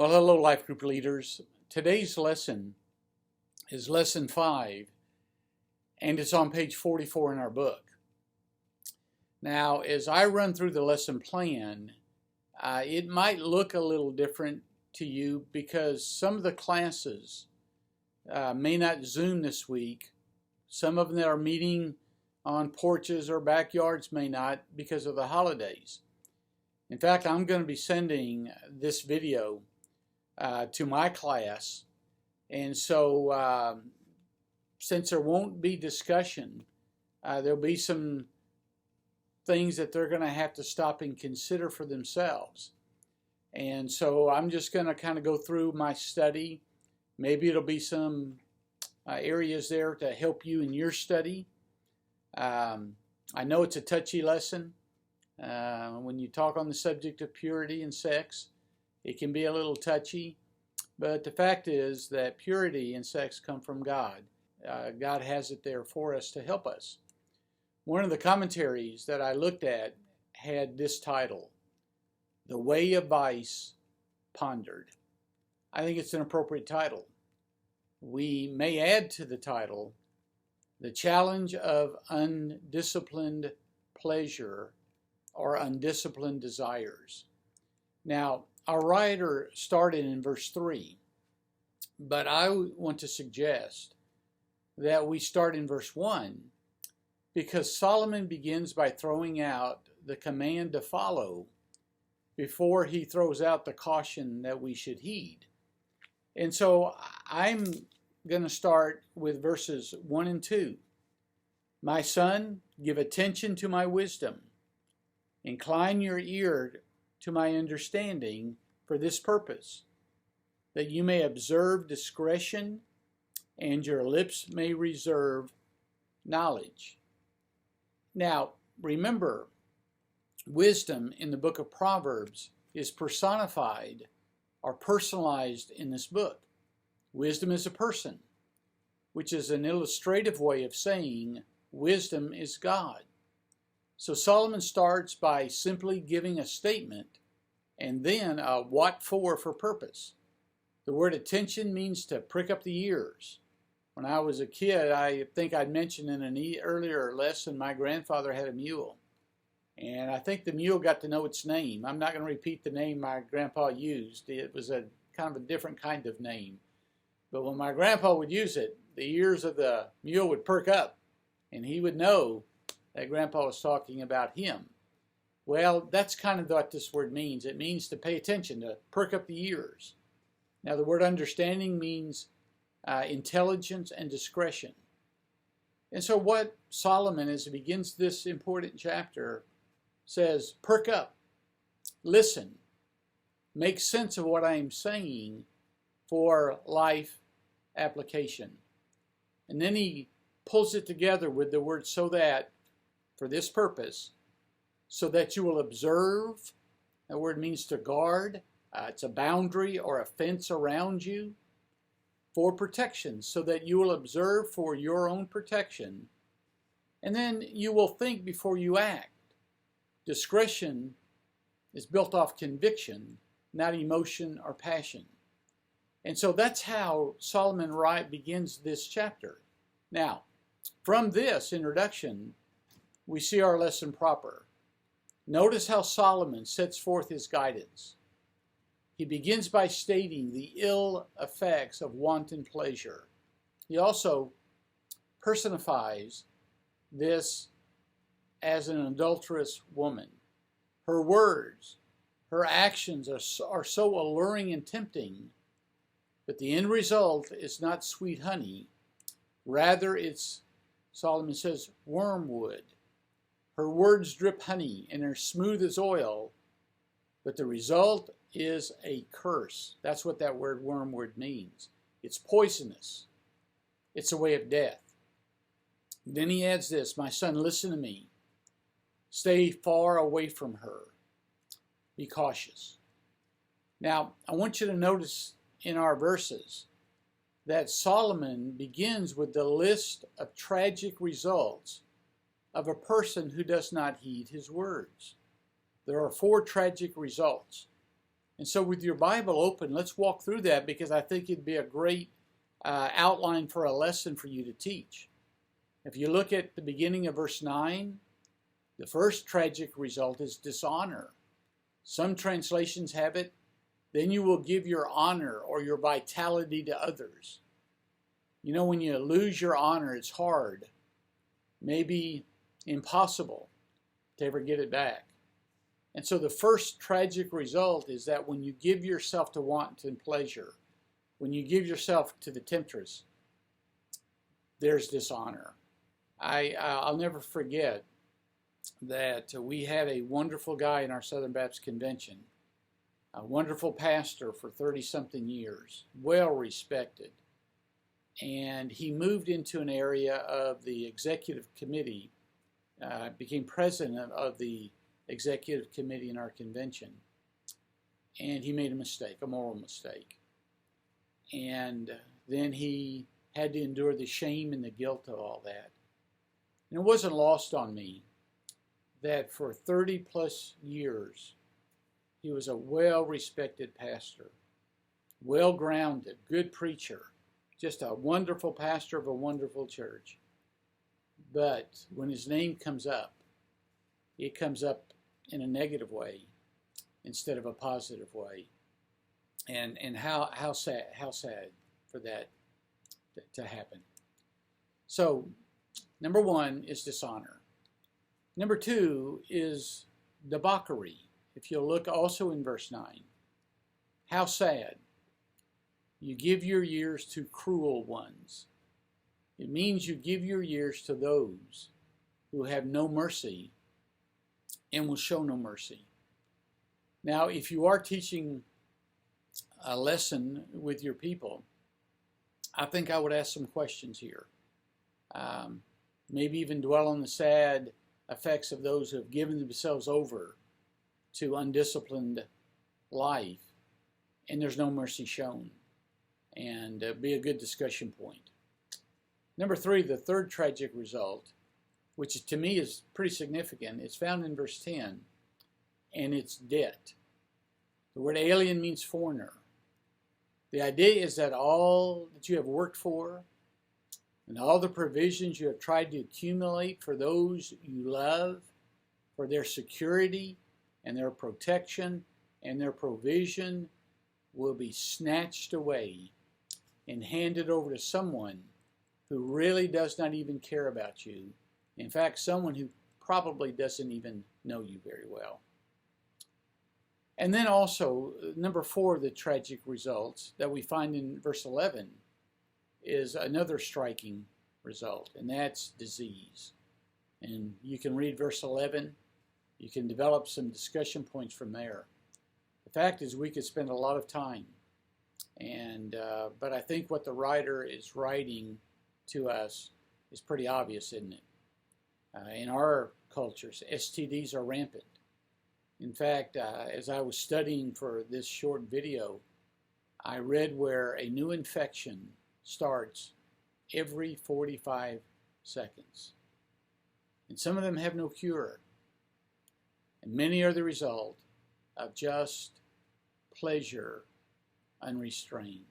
Well, hello, Life Group leaders. Today's lesson is lesson 5, and it's on page 44 in our book. Now, as I run through the lesson plan, it might look a little different to you because some of the classes may not Zoom this week. Some of them that are meeting on porches or backyards may not because of the holidays. In fact, I'm going to be sending this video to my class, and so since there won't be discussion, there'll be some things that they're going to have to stop and consider for themselves. And so I'm just going to kind of go through my study. Maybe it'll be some areas there to help you in your study. I know it's a touchy lesson. When you talk on the subject of purity and sex, it can be a little touchy, but the fact is that purity and sex come from God. God has it there for us to help us. One of the commentaries that I looked at had this title, The Way of Vice Pondered. I think it's an appropriate title. We may add to the title, The Challenge of Undisciplined Pleasure or Undisciplined Desires. Now, our writer started in verse 3, but I want to suggest that we start in verse 1 because Solomon begins by throwing out the command to follow before he throws out the caution that we should heed. And so I'm going to start with verses 1 and 2. My son, give attention to my wisdom. Incline your ear to my understanding for this purpose, that you may observe discretion and your lips may reserve knowledge. Now, remember, wisdom in the book of Proverbs is personified or personalized in this book. Wisdom is a person, which is an illustrative way of saying wisdom is God. So Solomon starts by simply giving a statement and then a what for purpose. The word attention means to prick up the ears. When I was a kid, I think I'd mentioned in an earlier lesson, my grandfather had a mule. And I think the mule got to know its name. I'm not going to repeat the name my grandpa used. It was a kind of a different kind of name. But when my grandpa would use it, the ears of the mule would perk up, and he would know that grandpa was talking about him. Well, that's kind of what this word means. It means to pay attention, to perk up the ears. Now, the word understanding means intelligence and discretion. And so what Solomon, as he begins this important chapter, says, perk up, listen, make sense of what I am saying for life application. And then he pulls it together with the word so that, for this purpose, so that you will observe. That word means to guard. It's a boundary or a fence around you for protection, so that you will observe for your own protection. And then you will think before you act. Discretion is built off conviction, not emotion or passion. And so that's how Solomon begins this chapter. Now, from this introduction, we see our lesson proper. Notice how Solomon sets forth his guidance. He begins by stating the ill effects of wanton pleasure. He also personifies this as an adulterous woman. Her words, her actions are so alluring and tempting, but the end result is not sweet honey. Rather, it's, Solomon says, wormwood. Her words drip honey and are smooth as oil, but the result is a curse. That's what that word wormwood means. It's poisonous. It's a way of death. Then he adds this, my son, listen to me. Stay far away from her. Be cautious. Now, I want you to notice in our verses that Solomon begins with the list of tragic results of a person who does not heed his words. There are 4 tragic results. And so with your Bible open, let's walk through that, because I think it'd be a great outline for a lesson for you to teach. If you look at the beginning of verse 9, the first tragic result is dishonor. Some translations have it, then you will give your honor or your vitality to others. You know, when you lose your honor, it's hard, maybe impossible to ever get it back. And so the first tragic result is that when you give yourself to wanton pleasure, when you give yourself to the temptress, there's dishonor. I'll never forget that we had a wonderful guy in our Southern Baptist Convention, a wonderful pastor for 30-something years, well respected. And he moved into an area of the executive committee, became president of the executive committee in our convention. And he made a mistake, a moral mistake. And then he had to endure the shame and the guilt of all that. And it wasn't lost on me that for 30 plus years, he was a well-respected pastor, well-grounded, good preacher, just a wonderful pastor of a wonderful church. But when his name comes up, it comes up in a negative way instead of a positive way. And how sad for that to happen. So, number one is dishonor. Number two is debauchery. If you'll look also in verse 9, how sad. You give your years to cruel ones. It means you give your years to those who have no mercy and will show no mercy. Now, if you are teaching a lesson with your people, I think I would ask some questions here. Maybe even dwell on the sad effects of those who have given themselves over to undisciplined life, and there's no mercy shown, and be a good discussion point. Number three, the third tragic result, which to me is pretty significant, it's found in verse 10, and it's debt. The word alien means foreigner. The idea is that all that you have worked for and all the provisions you have tried to accumulate for those you love, for their security and their protection and their provision, will be snatched away and handed over to someone who really does not even care about you. In fact, someone who probably doesn't even know you very well. And then also, number four of the tragic results that we find in verse 11 is another striking result, and that's disease. And you can read verse 11. You can develop some discussion points from there. The fact is, we could spend a lot of time, but I think what the writer is writing to us is pretty obvious, isn't it? In our cultures, STDs are rampant. In fact, as I was studying for this short video, I read where a new infection starts every 45 seconds. And some of them have no cure. And many are the result of just pleasure unrestrained.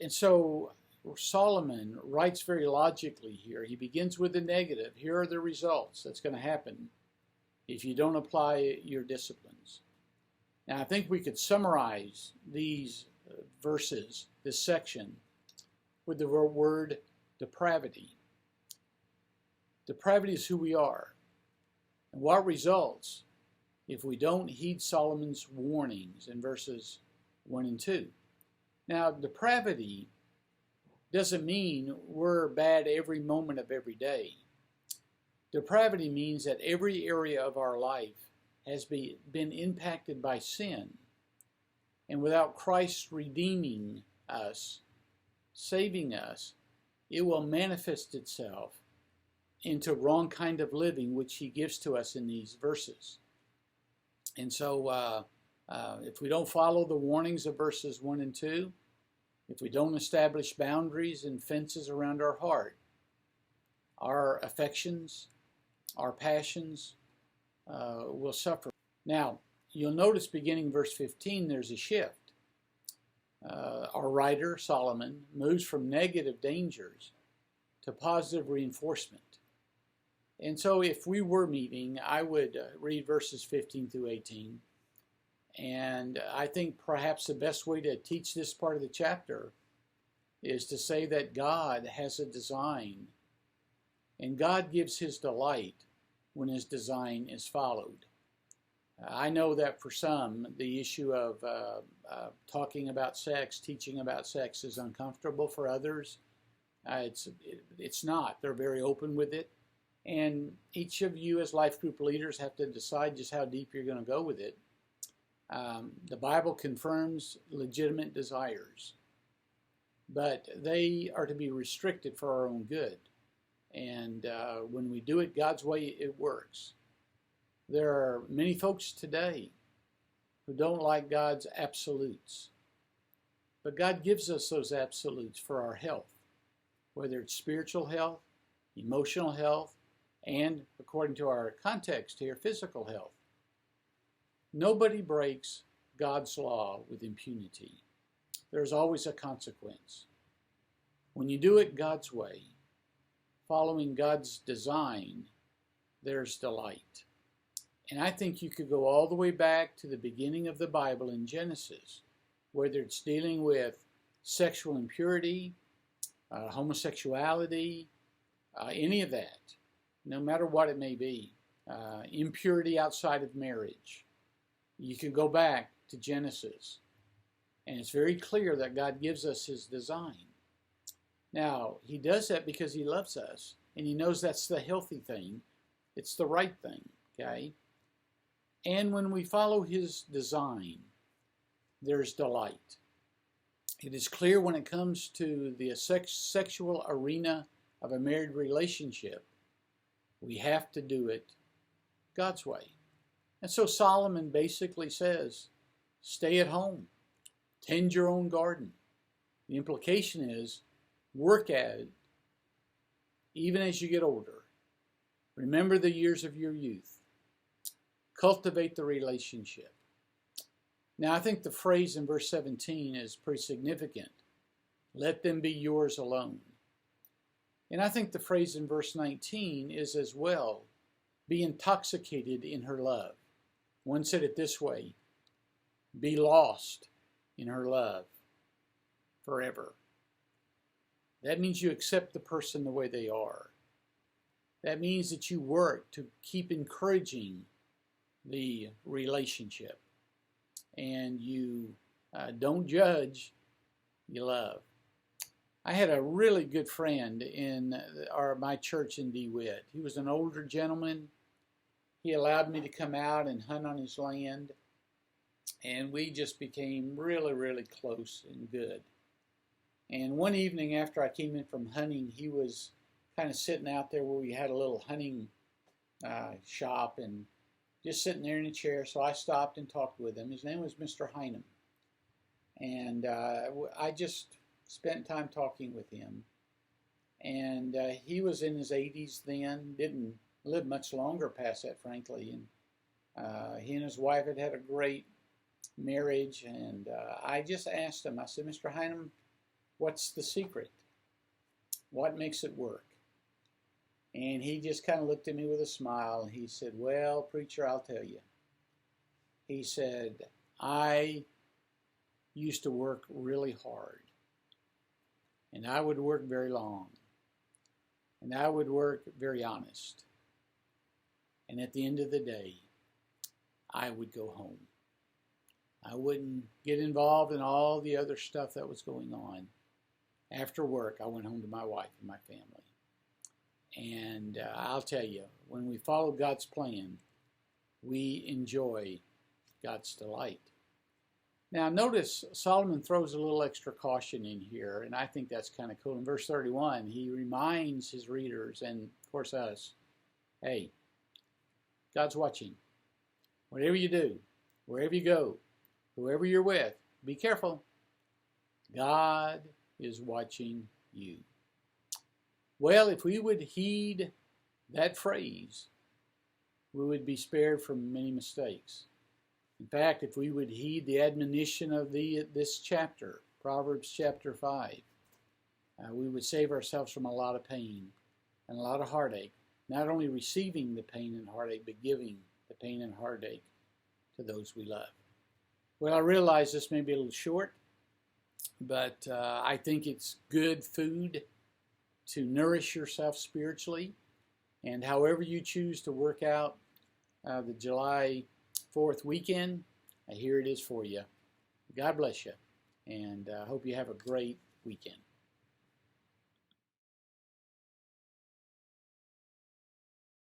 And so Solomon writes very logically here. He begins with the negative. Here are the results that's going to happen if you don't apply your disciplines. Now, I think we could summarize these verses, this section, with the word depravity. Depravity is who we are. And what results if we don't heed Solomon's warnings in verses 1 and 2? Now, depravity doesn't mean we're bad every moment of every day. Depravity means that every area of our life has been impacted by sin. And without Christ redeeming us, saving us, it will manifest itself into wrong kind of living, which he gives to us in these verses. And so if we don't follow the warnings of verses 1 and 2, if we don't establish boundaries and fences around our heart, our affections, our passions will suffer. Now, you'll notice beginning verse 15, there's a shift. Our writer, Solomon, moves from negative dangers to positive reinforcement. And so if we were meeting, I would read verses 15 through 18. And I think perhaps the best way to teach this part of the chapter is to say that God has a design, and God gives his delight when his design is followed. I know that for some, the issue of talking about sex, teaching about sex is uncomfortable. For others, it's not. They're very open with it. And each of you as life group leaders have to decide just how deep you're going to go with it. The Bible confirms legitimate desires, but they are to be restricted for our own good. And when we do it God's way, it works. There are many folks today who don't like God's absolutes. But God gives us those absolutes for our health, whether it's spiritual health, emotional health, and, according to our context here, physical health. Nobody breaks God's law with impunity. There's always a consequence. When you do it God's way, following God's design, there's delight. And I think you could go all the way back to the beginning of the Bible in Genesis, whether it's dealing with sexual impurity, homosexuality, any of that, no matter what it may be, impurity outside of marriage. You can go back to Genesis, and it's very clear that God gives us his design. Now, he does that because he loves us, and he knows that's the healthy thing. It's the right thing, okay? And when we follow his design, there's delight. It is clear when it comes to the sexual arena of a married relationship, we have to do it God's way. And so Solomon basically says, stay at home, tend your own garden. The implication is, work at it even as you get older. Remember the years of your youth. Cultivate the relationship. Now, I think the phrase in verse 17 is pretty significant. Let them be yours alone. And I think the phrase in verse 19 is as well. Be intoxicated in her love. One said it this way. Be lost in her love forever. That means you accept the person the way they are. That means that you work to keep encouraging the relationship. And you don't judge, you love. I had a really good friend in my church in DeWitt. He was an older gentleman. He allowed me to come out and hunt on his land. And we just became really, really close and good. And one evening after I came in from hunting, he was kind of sitting out there where we had a little hunting shop and just sitting there in a chair. So I stopped and talked with him. His name was Mr. Hynum. And I just spent time talking with him. And he was in his 80s then, didn't live much longer past that, frankly. And he and his wife had had a great marriage. And I just asked him, I said, Mr. Hynum, what's the secret? What makes it work? And he just kind of looked at me with a smile, and he said, well, preacher, I'll tell you. He said, I used to work really hard, and I would work very long, and I would work very honest. And at the end of the day, I would go home. I wouldn't get involved in all the other stuff that was going on. After work, I went home to my wife and my family. And I'll tell you, when we follow God's plan, we enjoy God's delight. Now notice Solomon throws a little extra caution in here, and I think that's kind of cool. In verse 31, he reminds his readers, and of course us, hey, God's watching. Whatever you do, wherever you go, whoever you're with, be careful. God is watching you. Well, if we would heed that phrase, we would be spared from many mistakes. In fact, if we would heed the admonition of this chapter, Proverbs chapter 5, we would save ourselves from a lot of pain and a lot of heartache, not only receiving the pain and heartache, but giving the pain and heartache to those we love. Well, I realize this may be a little short, but I think it's good food to nourish yourself spiritually. And however you choose to work out the July 4th weekend, here it is for you. God bless you, and I hope you have a great weekend.